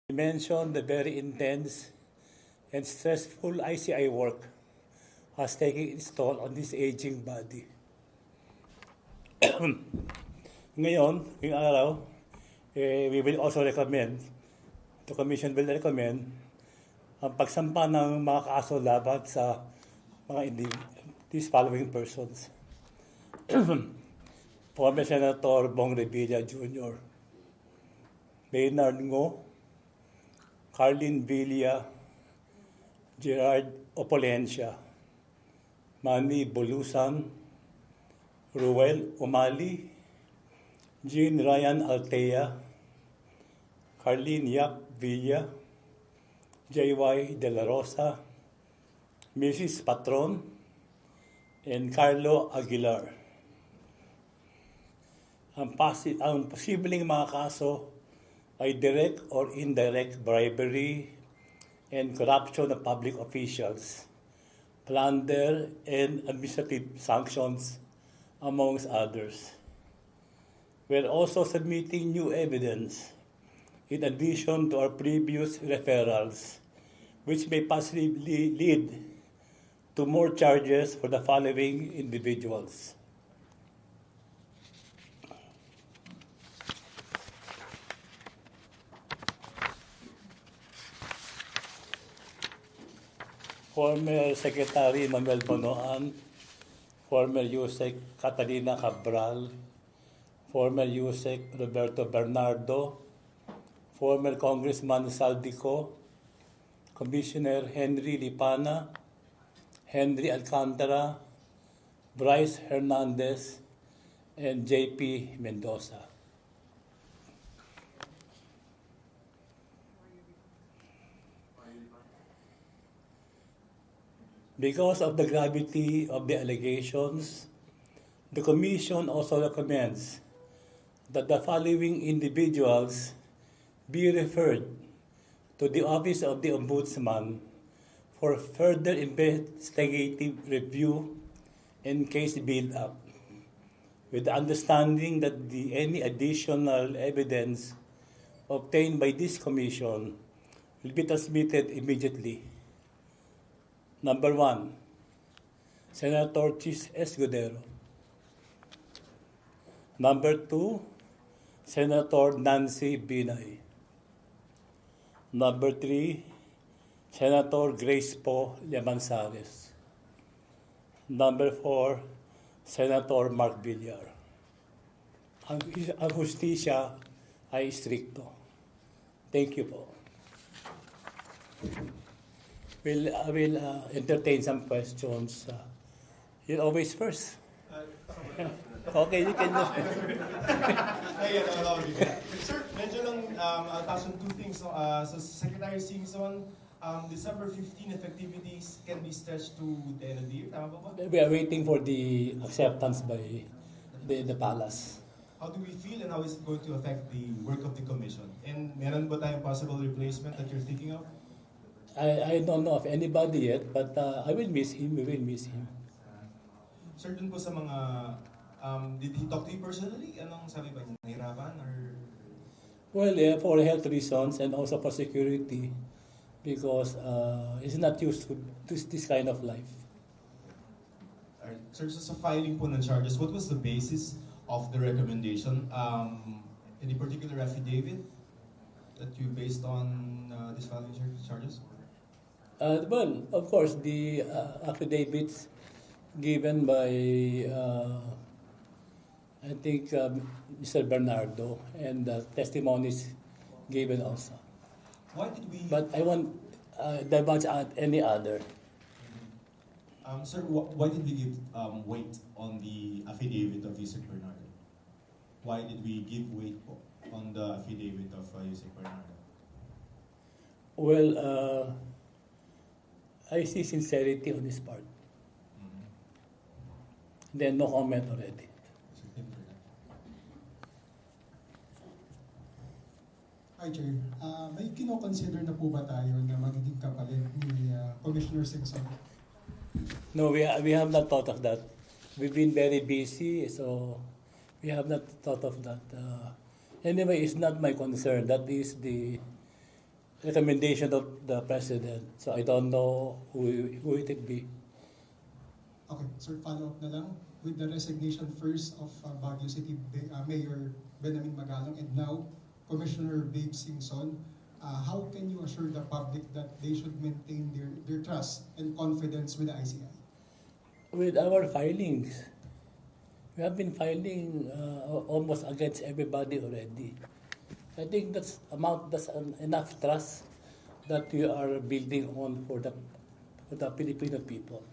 He mentioned the very intense and stressful ICI work has taken its toll on this aging body. Ngayon, ngayong araw, we will also recommend, the Commission will recommend, ang pagsampa ng mga kaso laban sa mga these following persons. Former Senator Bong Revilla Jr., Maynard Ngo, Carlin Villa, Gerard Opolencia, Manny Bolusan, Ruel Umali, Jean Ryan Altea, Carlin Yap Villa, J.Y. De La Rosa, Mrs. Patron, and Carlo Aguilar. Ang posibleng mga kaso ay direct or indirect bribery and corruption of public officials, plunder, and administrative sanctions, amongst others. We're also submitting new evidence in addition to our previous referrals, which may possibly lead to more charges for the following individuals. Former Secretary Manuel Bonoan, former USEC Catalina Cabral, former USEC Roberto Bernardo, former Congressman Saldico, Commissioner Henry Lipana, Henry Alcantara, Bryce Hernandez, and J.P. Mendoza. Because of the gravity of the allegations, the Commission also recommends that the following individuals be referred to the Office of the Ombudsman for further investigative review and case build-up, with the understanding that any additional evidence obtained by this Commission will be transmitted immediately. Number 1, Senator Chis Escudero. Number 2, Senator Nancy Binay. Number 3, Senator Grace Poe Llamanzares. Number 4, Senator Mark Villar. Ang hustisya ay stricto. Thank you po. I will entertain some questions. You're always first. Okay, you can do. Sir, medyo lang I'll touch on two things. So Secretary Singson, December 15 effectivities can be stretched to the end of the year. Tama ba? We are waiting for the acceptance by the palace. How do we feel and how is it going to affect the work of the Commission? And meron ba tayong possible replacement that you're thinking of? I don't know of anybody yet, but I will miss him. We will miss him. Sir, dun po sa mga, did he talk to you personally? Anong sabi ba niya? Nahirapan or? Well, for health reasons and also for security, because he's not used to this kind of life. Alright. Sir, so sa filing po ng charges, what was the basis of the recommendation? Any particular affidavit that you based on this filing charges? Well, of course, the affidavits given by, I think, Mr. Bernardo, and testimonies given also. Why did we? But I won't divulge any other. Sir, why did we give weight on the affidavit of Yusek Bernardo? Why did we give weight on the affidavit of Yusek Bernardo? Well, I see sincerity on his part. Then no comment already. Hi, Chair. May kino-consider na po ba tayo na magiging kapalit ni Commissioner Singson? No, we have not thought of that. We've been very busy, so we have not thought of that. Anyway, it's not my concern. That is the recommendation of the president. So I don't know who it would be. Okay, sir, follow-up na lang. With the resignation first of Baguio City Mayor Benjamin Magalong and now Commissioner Babe Singson, how can you assure the public that they should maintain their trust and confidence with the ICI? With our filings, we have been filing almost against everybody already. I think that's enough trust that we are building on for the Filipino people.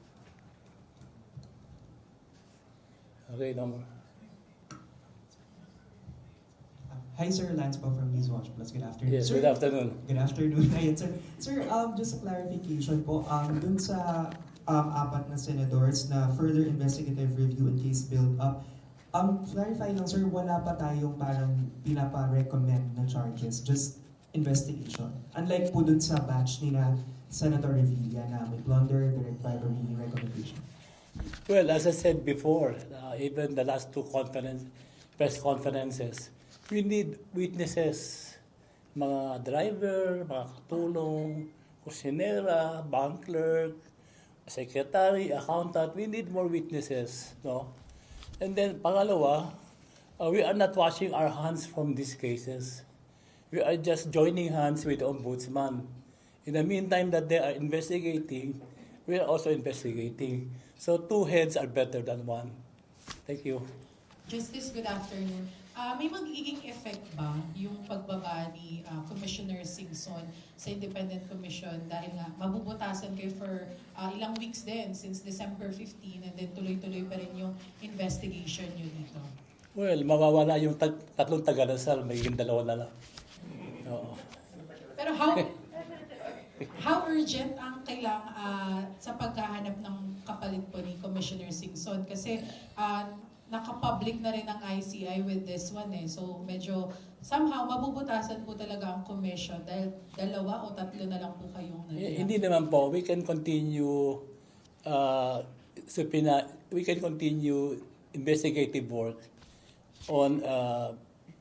Okay, no more. Hi sir, Lance po from Newswatch Plus. Good afternoon. Yes, sir, good afternoon. Good afternoon. Ayan, sir. Sir, just a clarification po. Dun sa apat na senators na further investigative review and case build up, clarify lang sir, wala pa tayong parang pinapa-recommend na charges, just investigation. Unlike po dun sa batch ni na Senator Revilla na may plunder, direct bribery, recommendation. Well, as I said before, even the last two press conferences, we need witnesses, mga driver, mga katulong, kusinera, bank clerk, secretary, accountant. We need more witnesses, no? And then, pangalawa, we are not washing our hands from these cases. We are just joining hands with the ombudsman. In the meantime that they are investigating, we are also investigating. So two heads are better than one. Thank you. Justice, good afternoon. May magiging effect ba yung pagbaba ni Commissioner Singson sa Independent Commission dahil nga mabubutasan kayo for ilang weeks din since December 15 and then tuloy-tuloy pa rin yung investigation nyo dito? Well, mawawala yung tatlong taga-Lasal, magiging dalawa na lang. Oo. Pero how urgent ang sa paghahanap ng kapalit po ni Commissioner Singson? Kasi naka-public na rin ang ICI with this one eh. So medyo somehow mabubutasan po talaga ang commission dahil dalawa o tatlo na lang po kayong nandiyan. Hindi naman po. We can continue investigative work on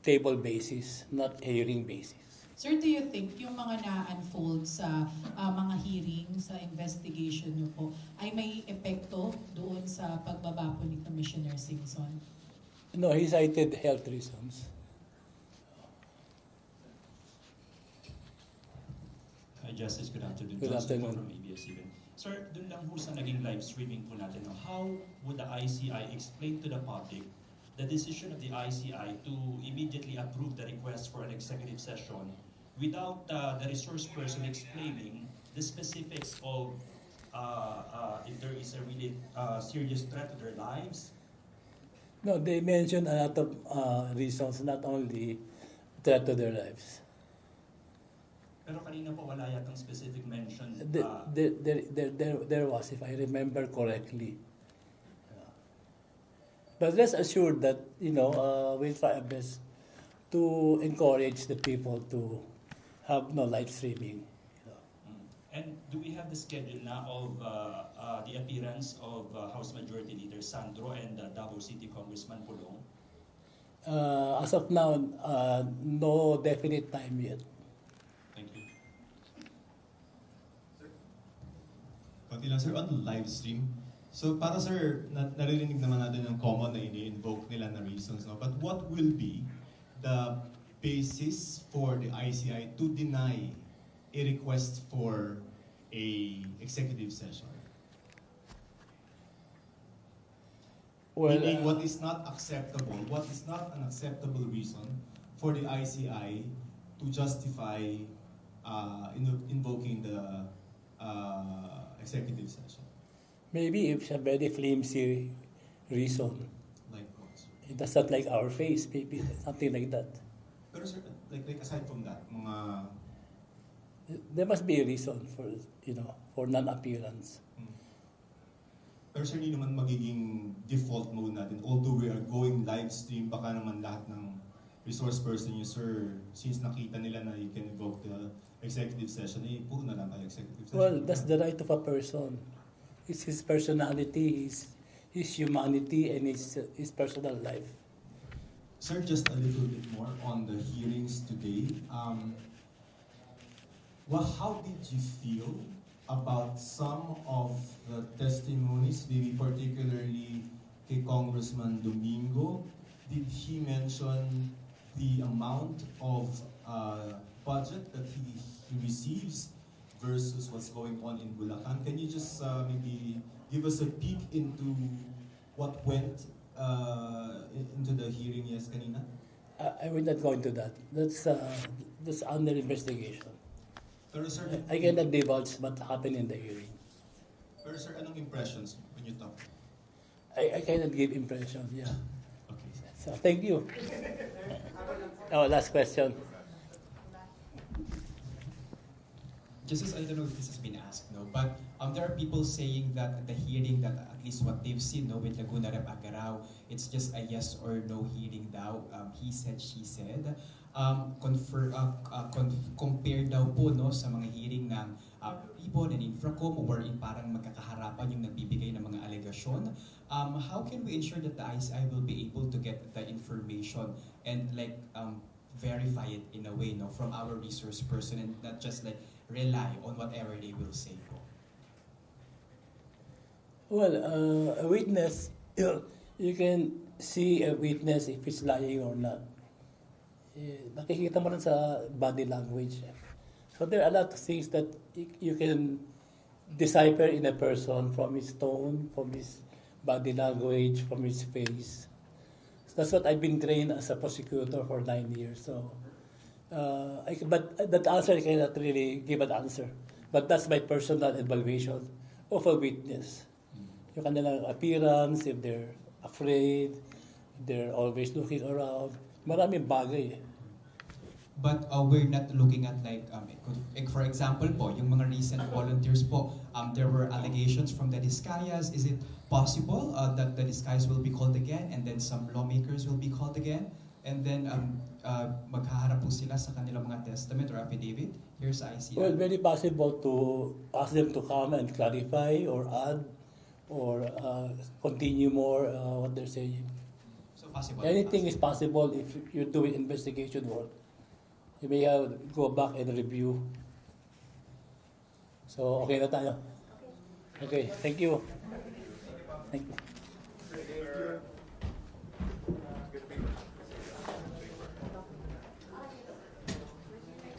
table basis, not hearing basis. Sir, do you think yung mga na-unfold sa mga hearing, sa investigation nyo po, ay may epekto doon sa pagbaba po ni Commissioner Singson? No, he cited health reasons. Hi, Justice. Good afternoon. Good Johnson po afternoon. from ABS-CBN. Sir, dun lang po sa naging live streaming po natin, no, how would the ICI explain to the public the decision of the ICI to immediately approve the request for an executive session without the resource person explaining the specifics of if there is a really serious threat to their lives? No, they mentioned a lot of reasons, not only threat to their lives. Pero kanina po wala yatang specific mention. There was, if I remember correctly. But rest assured that, we'll try our best to encourage the people to have no live streaming. And do we have the schedule now of the appearance of House Majority Leader Sandro and Davao City Congressman Pulong? As of now, no definite time yet. Thank you. Konti lang sir, on the live stream. So para sir, naririnig naman natin yung common na ini-invoke nila na reasons, no? But what will be the basis for the ICI to deny a request for a executive session? Well, Meaning what is not acceptable, what is not an acceptable reason for the ICI to justify invoking the executive session? maybe it's a very flimsy reason. Like what, sir? It does not like our face, maybe something like that. Pero sir, like aside from that, mga... There must be a reason for non-appearance. Pero sir, hindi naman magiging default mode natin. Although we are going live stream, baka naman lahat ng resource person nyo, sir, since nakita nila na you can invoke the executive session, puro na lang kayo executive session. Well, that's the right of a person. It's his personality, his humanity, and his personal life. Sir, just a little bit more on the hearings today. Well, how did you feel about some of the testimonies, maybe particularly kay Congressman Domingo? Did he mention the amount of budget that he receives versus what's going on in Bulacan? Can you just maybe give us a peek into what went into the hearing yes kanina? I will not go into that. That's under investigation. Pero sir, I cannot divulge what happened in the hearing. pero sir, anong impressions when you talk? I cannot give impression. Yeah. Okay. So thank you. Oh, last question. Just as I don't know if this has been asked, no, but there are people saying that the hearing, that at least what they've seen, no, with Laguna Rep Agaraw, it's just a yes or no hearing daw. He said, she said. Compare daw po, no, sa mga hearing ng people and Infracom, wherein parang magkakaharapan yung nagbibigay ng mga alegasyon. How can we ensure that the ICI will be able to get the information and like verify it in a way, no, from our resource person, and not just like rely on whatever they will say po? Well, a witness, you can see a witness if he's lying or not. Nakikita mo rin sa body language. So there are a lot of things that you can decipher in a person from his tone, from his body language, from his face. So that's what I've been trained as a prosecutor for 9 years. So, but that answer I cannot really give an answer. But that's my personal evaluation of a witness. Yung kanilang appearance, if they're afraid, if they're always looking around. Maraming bagay. But we're not looking at like for example po, yung mga recent volunteers po, there were allegations from the Discayas. Is it possible that the Discayas will be called again and then some lawmakers will be called again? And then maghaharap po sila sa kanilang mga testament or affidavit here sa ICI? Well, very possible to ask them to come and clarify or add or continue more what they're saying. So possible. Anything is possible if you're doing investigation work. You may go back and review. So, okay na tayo. Okay, thank you. Thank you.